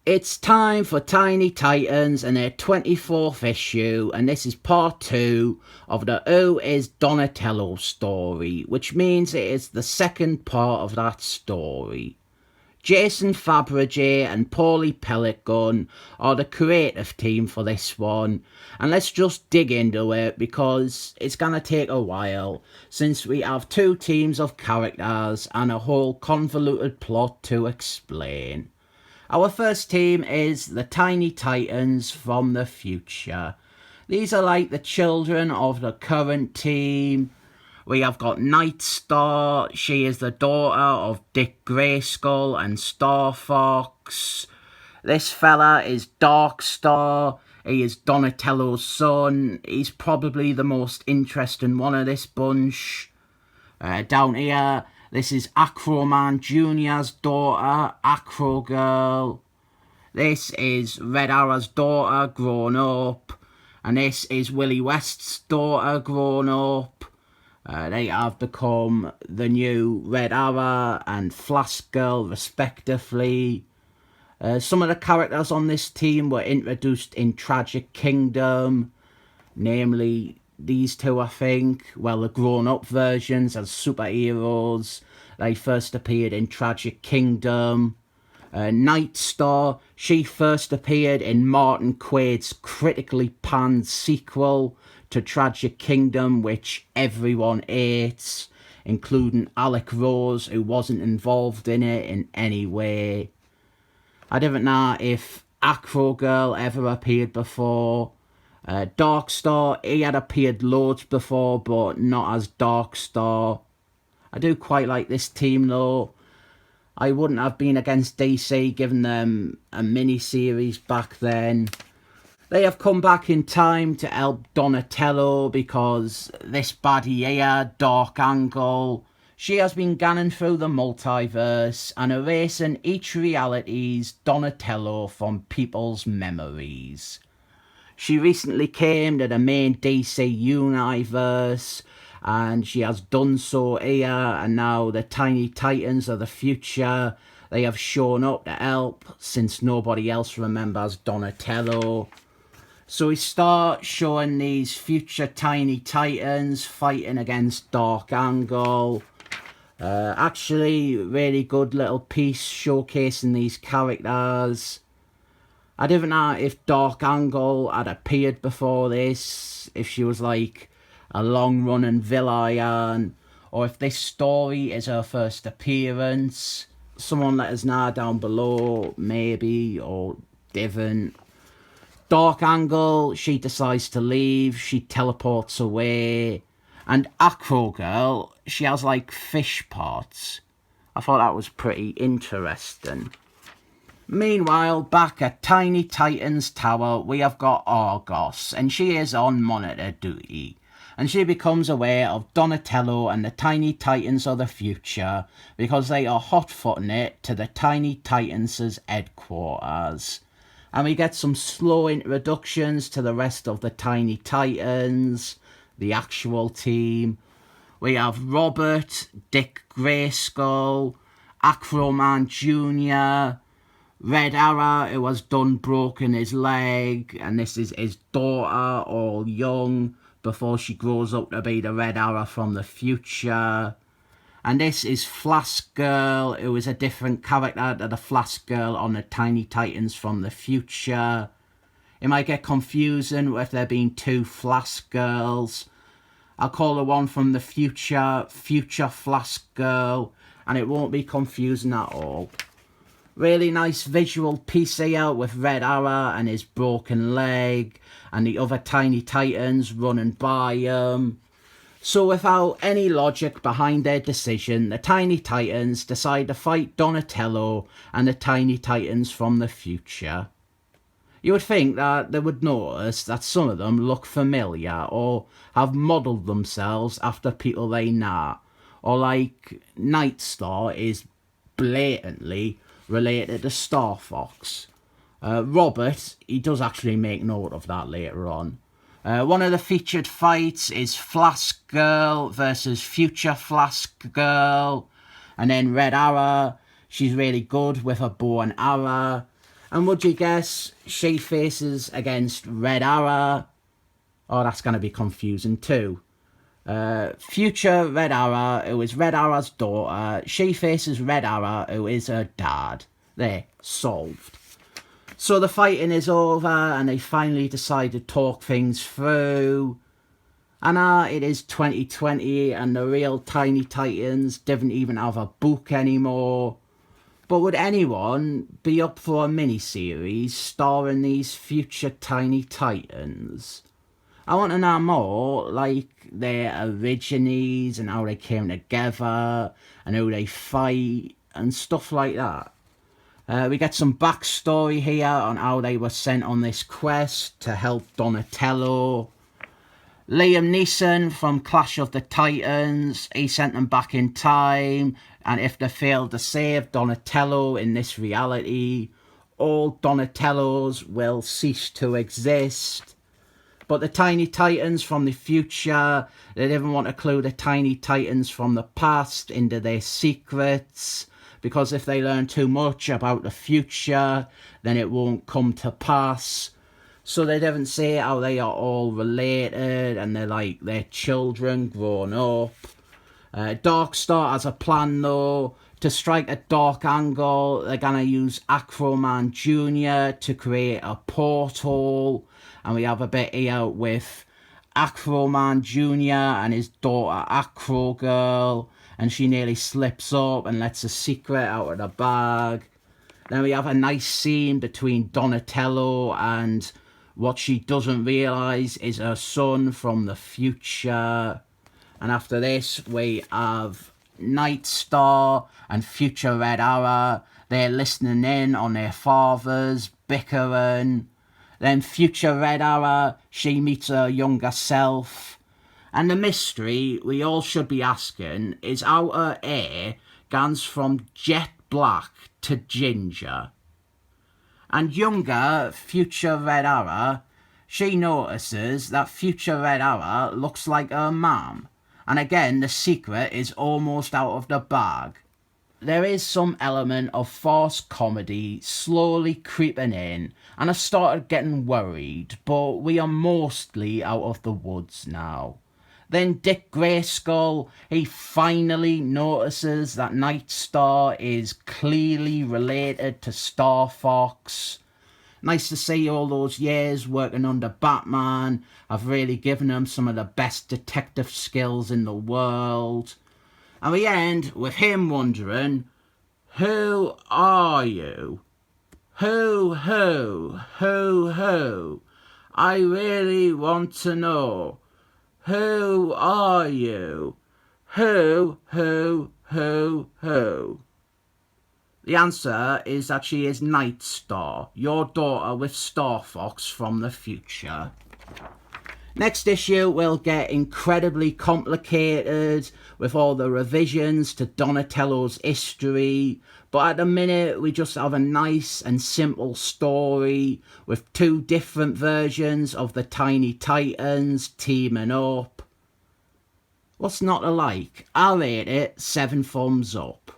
It's time for Tiny Titans and their 24th issue, and this is part 2 of the Who is Donatello story, which means it is the second part of that story. Jason Faerber and Pelletier are the creative team for this one, and let's just dig into it because it's gonna take a while since we have 2 teams of characters and a whole convoluted plot to explain. Our first team is the Tiny Titans from the future. These are like the children of the current team. We have got Nightstar. She is the daughter of Dick Grayskull and Star Fox. This fella is Darkstar. He is Donatello's son. He's probably the most interesting one of this bunch. Down here, this is Acroman Jr.'s daughter, Acro Girl. This is Red Arrow's daughter, grown up. And this is Willie West's daughter, grown up. They have become the new Red Arrow and Flask Girl, respectively. Some of the characters on this team were introduced in Tragic Kingdom, namely these 2, I think. Well, the grown-up versions as superheroes. They first appeared in Tragic Kingdom. Nightstar, she first appeared in Martin Quaid's critically panned sequel to Tragic Kingdom, which everyone hates, including Alec Rose, who wasn't involved in it in any way. I don't know if Acro Girl ever appeared before. Darkstar, he had appeared loads before, but not as Darkstar. I do quite like this team though. I wouldn't have been against DC giving them a mini-series back then. They have come back in time to help Donatello because this baddie here, Dark Angle, she has been ganning through the multiverse and erasing each reality's Donatello from people's memories. She recently came to the main DC universe and she has done so here, and now the Tiny Titans of the future, they have shown up to help since nobody else remembers Donatello. So we start showing these future Tiny Titans fighting against Dark Angle. Actually, really good little piece showcasing these characters. I don't know if Dark Angle had appeared before this, if she was like a long-running villain, or if this story is her first appearance. Someone let us know down below, maybe, or didn't. Dark Angle, she decides to leave, she teleports away. And Acro Girl, she has like fish parts. I thought that was pretty interesting. Meanwhile, back at Tiny Titan's tower, we have got Argos, and she is on monitor duty. And she becomes aware of Donatello and the Tiny Titans of the future because they are hot-footing it to the Tiny Titans' headquarters. And we get some slow introductions to the rest of the Tiny Titans, the actual team. We have Robert, Dick Grayskull, Acroman Jr., Red Arrow, who has broken his leg, and this is his daughter, all young, before she grows up to be the Red Arrow from the future. And this is Flask Girl, who is a different character to the Flask Girl on the Tiny Titans from the future. It might get confusing with there being 2 Flask Girls. I'll call the one from the future Flask Girl, and it won't be confusing at all. Really nice visual piece here with Red Arrow and his broken leg and the other Tiny Titans running by him. So without any logic behind their decision, the Tiny Titans decide to fight Donatello and the Tiny Titans from the future. You would think that they would notice that some of them look familiar or have modelled themselves after people they know. Or like Nightstar is blatantly related to Star Fox. Robert, he does actually make note of that later on. One of the featured fights is Flask Girl versus Future Flask Girl. And then Red Arrow, she's really good with her bow and arrow. And would you guess she faces against Red Arrow? Oh, that's going to be confusing too. Future Red Arrow, who is Red Arrow's daughter, she faces Red Arrow, who is her dad. There, solved. So the fighting is over and they finally decide to talk things through. And it is 2020 and the real Tiny Titans didn't even have a book anymore. But would anyone be up for a mini-series starring these future Tiny Titans? I want to know more, like their origins and how they came together and who they fight and stuff like that. We get some backstory here on how they were sent on this quest to help Donatello. Liam Neeson from Clash of the Titans, he sent them back in time, and if they failed to save Donatello in this reality, all Donatellos will cease to exist. But the Tiny Titans from the future, they didn't want to clue the Tiny Titans from the past into their secrets, because if they learn too much about the future, then it won't come to pass. So they didn't say how they are all related and they're like their children grown up. Darkstar has a plan though. To strike a dark angle, they're going to use Acroman Jr. to create a portal. And we have a bit here with Acroman Jr. and his daughter Acro Girl. And she nearly slips up and lets a secret out of the bag. Then we have a nice scene between Donatello and what she doesn't realise is her son from the future. And after this, we have Nightstar and future Red Arrow. They're listening in on their fathers, bickering. Then future Red Arrow, she meets her younger self. And the mystery we all should be asking is how her hair goes from jet black to ginger. And younger future Red Arrow, she notices that future Red Arrow looks like her mum. And again, the secret is almost out of the bag. There is some element of farce comedy slowly creeping in, and I started getting worried, but we are mostly out of the woods now. Then Dick Grayskull, he finally notices that Nightstar is clearly related to Star Fox. Nice to see all those years working under Batman. I've really given him some of the best detective skills in the world. And we end with him wondering, who are you? Who? I really want to know. Who are you? Who? The answer is that she is Nightstar, your daughter with Star Fox from the future. Next issue will get incredibly complicated with all the revisions to Donatello's history, but at the minute we just have a nice and simple story with two different versions of the Tiny Titans teaming up. What's not to like? I'll rate it 7 thumbs up.